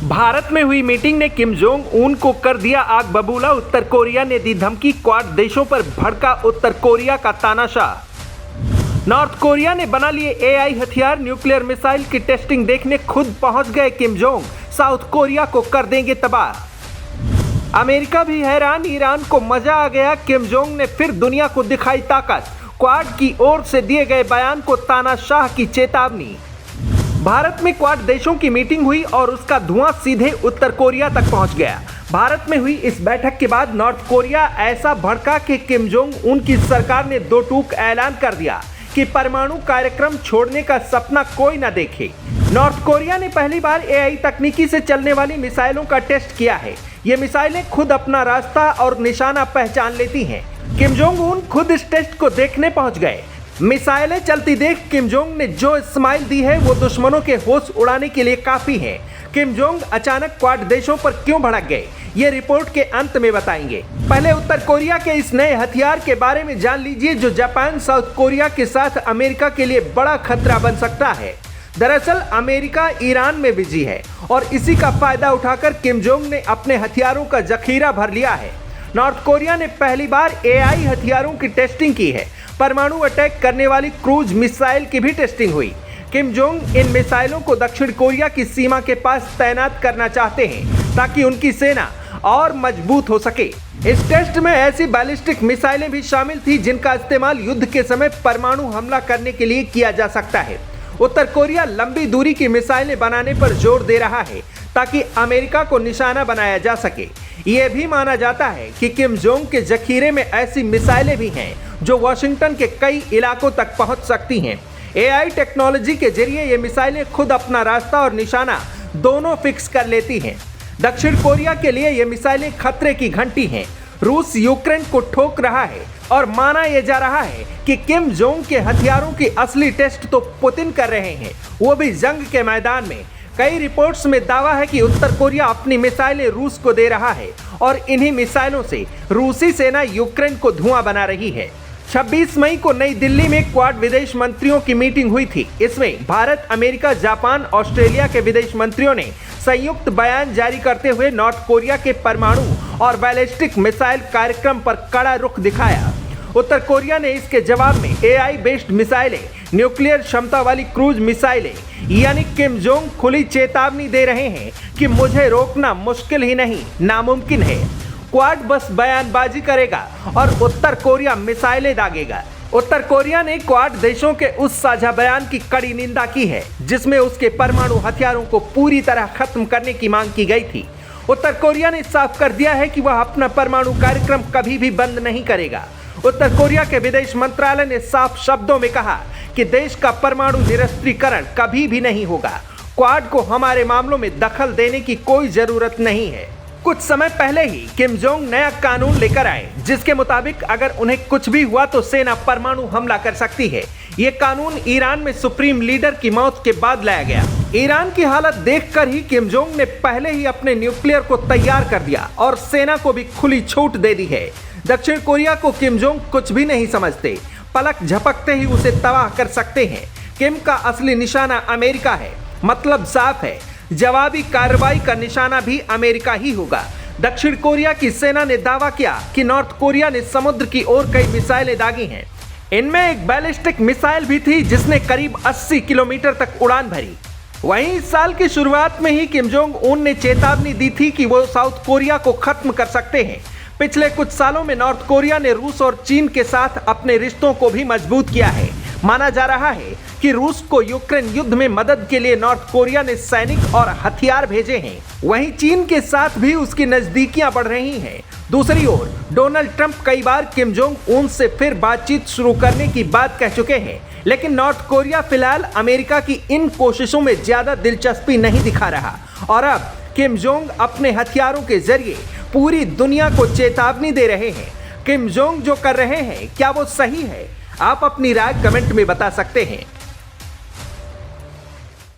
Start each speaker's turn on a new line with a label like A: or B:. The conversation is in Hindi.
A: भारत में हुई मीटिंग ने किम जोंग उन को कर दिया आग बबूला। उत्तर कोरिया ने दी धमकी, क्वाड देशों पर भड़का उत्तर कोरिया का तानाशाह। नॉर्थ कोरिया ने बना लिए एआई हथियार, न्यूक्लियर मिसाइल की टेस्टिंग देखने खुद पहुंच गए किम जोंग, साउथ कोरिया को कर देंगे तबाह। अमेरिका भी हैरान, ईरान को मजा आ गया, किम जोंग ने फिर दुनिया को दिखाई ताकत। क्वाड की ओर से दिए गए बयान को तानाशाह की चेतावनी। भारत में क्वाड देशों की मीटिंग हुई और उसका धुआं सीधे उत्तर कोरिया तक पहुंच गया। भारत में हुई इस बैठक के बाद नॉर्थ कोरिया ऐसा भड़का कि किम जोंग उनकी सरकार ने दो टूक ऐलान कर दिया कि परमाणु कार्यक्रम छोड़ने का सपना कोई न देखे। नॉर्थ कोरिया ने पहली बार एआई तकनीकी से चलने वाली मिसाइलों का टेस्ट किया है। ये मिसाइलें खुद अपना रास्ता और निशाना पहचान लेती हैं। किम जोंग उन खुद इस टेस्ट को देखने पहुंच गए। मिसाइलें चलती देख किम जोंग ने जो स्माइल दी है वो दुश्मनों के होश उड़ाने के लिए काफी है। किम जोंग अचानक क्वाड देशों पर क्यों भड़क गए, ये रिपोर्ट के अंत में बताएंगे। पहले उत्तर कोरिया के इस नए हथियार के बारे में जान लीजिए जो जापान साउथ कोरिया के साथ अमेरिका के लिए बड़ा खतरा बन सकता है। दरअसल अमेरिका ईरान में बिजी है और इसी का फायदा उठाकर किम जोंग ने अपने हथियारों का जखीरा भर लिया है। नॉर्थ कोरिया ने पहली बार एआई हथियारों की टेस्टिंग की है। परमाणु अटैक करने वाली क्रूज मिसाइल की भी टेस्टिंग हुई। किम जोंग इन मिसाइलों को दक्षिण कोरिया की सीमा के पास तैनात करना चाहते हैं ताकि उनकी सेना और मजबूत हो सके। इस टेस्ट में ऐसी बैलिस्टिक मिसाइलें भी शामिल थी जिनका इस्तेमाल युद्ध के समय परमाणु हमला करने के लिए किया जा सकता है। उत्तर कोरिया लंबी दूरी की मिसाइलें बनाने पर जोर दे रहा है ताकि अमेरिका को निशाना बनाया जा सके। ये भी माना जाता है कि किम जोंग के जखीरे में ऐसी मिसाइलें भी हैं जो वाशिंगटन के कई इलाकों तक पहुंच सकती हैं। एआई टेक्नोलॉजी के जरिए ये मिसाइलें खुद अपना रास्ता और निशाना दोनों फिक्स कर लेती हैं। दक्षिण कोरिया के लिए ये मिसाइलें खतरे की घंटी हैं। रूस यूक्रेन को ठोक रहा है और माना यह जा रहा है कि किम जोंग के हथियारों की असली टेस्ट तो पुतिन कर रहे हैं, वो भी जंग के मैदान में। कई रिपोर्ट्स में दावा है कि उत्तर कोरिया अपनी मिसाइलें रूस को दे रहा है और इन्हीं मिसाइलों से रूसी सेना यूक्रेन को धुआं बना रही है। 26 मई को नई दिल्ली में क्वाड विदेश मंत्रियों की मीटिंग हुई थी। इसमें भारत, अमेरिका, जापान, ऑस्ट्रेलिया के विदेश मंत्रियों ने संयुक्त बयान जारी करते हुए नॉर्थ कोरिया के परमाणु और बैलिस्टिक मिसाइल कार्यक्रम पर कड़ा रुख दिखाया। उत्तर कोरिया ने इसके जवाब में एआई बेस्ड मिसाइलें, न्यूक्लियर क्षमता वाली क्रूज मिसाइलें, यानी किम जोंग खुली चेतावनी दे रहे हैं कि मुझे रोकना मुश्किल ही नहीं नामुमकिन है। क्वाड बस बयानबाजी करेगा और उत्तर कोरिया मिसाइलें दागेगा। उत्तर कोरिया ने क्वाड देशों के उस साझा बयान की कड़ी निंदा की है जिसमें उसके परमाणु हथियारों को पूरी तरह खत्म करने की मांग की गई थी। उत्तर कोरिया ने साफ कर दिया है कि वह अपना परमाणु कार्यक्रम कभी भी बंद नहीं करेगा। उत्तर कोरिया के विदेश मंत्रालय ने साफ शब्दों में कहा कि देश का परमाणु निरस्त्रीकरण कभी भी नहीं होगा। क्वाड को हमारे मामलों में दखल देने की कोई जरूरत नहीं है। कुछ समय पहले ही किम जोंग नया कानून लेकर आए जिसके मुताबिक अगर उन्हें कुछ भी हुआ तो सेना परमाणु हमला कर सकती है। ये कानून ईरान में सुप्रीम लीडर की मौत के बाद लाया गया। ईरान की हालत देखकर ही किम जोंग ने पहले ही अपने न्यूक्लियर को तैयार कर दिया और सेना को भी खुली छूट दे दी है। दक्षिण कोरिया को किम जोंग कुछ भी नहीं समझते, पलक झपकते ही उसे तबाह कर सकते हैं। किम का असली निशाना अमेरिका है, मतलब साफ है, जवाबी कार्रवाई का निशाना भी अमेरिका ही होगा। दक्षिण कोरिया की सेना ने दावा किया कि नॉर्थ कोरिया ने समुद्र की ओर कई मिसाइलें दागी हैं। इनमें एक बैलिस्टिक मिसाइल भी थी जिसने करीब 80 किलोमीटर तक उड़ान भरी। वहीं इस साल की शुरुआत में ही किम जोंग उन ने चेतावनी दी थी कि वो साउथ कोरिया को खत्म कर सकते हैं। पिछले कुछ सालों में नॉर्थ कोरिया ने रूस और चीन के साथ अपने रिश्तों को भी मजबूत किया है। माना जा रहा है कि रूस को यूक्रेन युद्ध में मदद के लिए नॉर्थ कोरिया ने सैनिक और हथियार भेजे हैं। वहीं चीन के साथ भी उसकी नजदीकियां बढ़ रही हैं। दूसरी ओर डोनाल्ड ट्रंप कई बार किम जोंग उन से फिर बातचीत शुरू करने की बात कह चुके हैं, लेकिन नॉर्थ कोरिया फिलहाल अमेरिका की इन कोशिशों में ज्यादा दिलचस्पी नहीं दिखा रहा और अब किम जोंग अपने हथियारों के जरिए पूरी दुनिया को चेतावनी दे रहे हैं। किम जोंग जो कर रहे हैं क्या वो सही है? आप अपनी राय कमेंट में बता सकते हैं।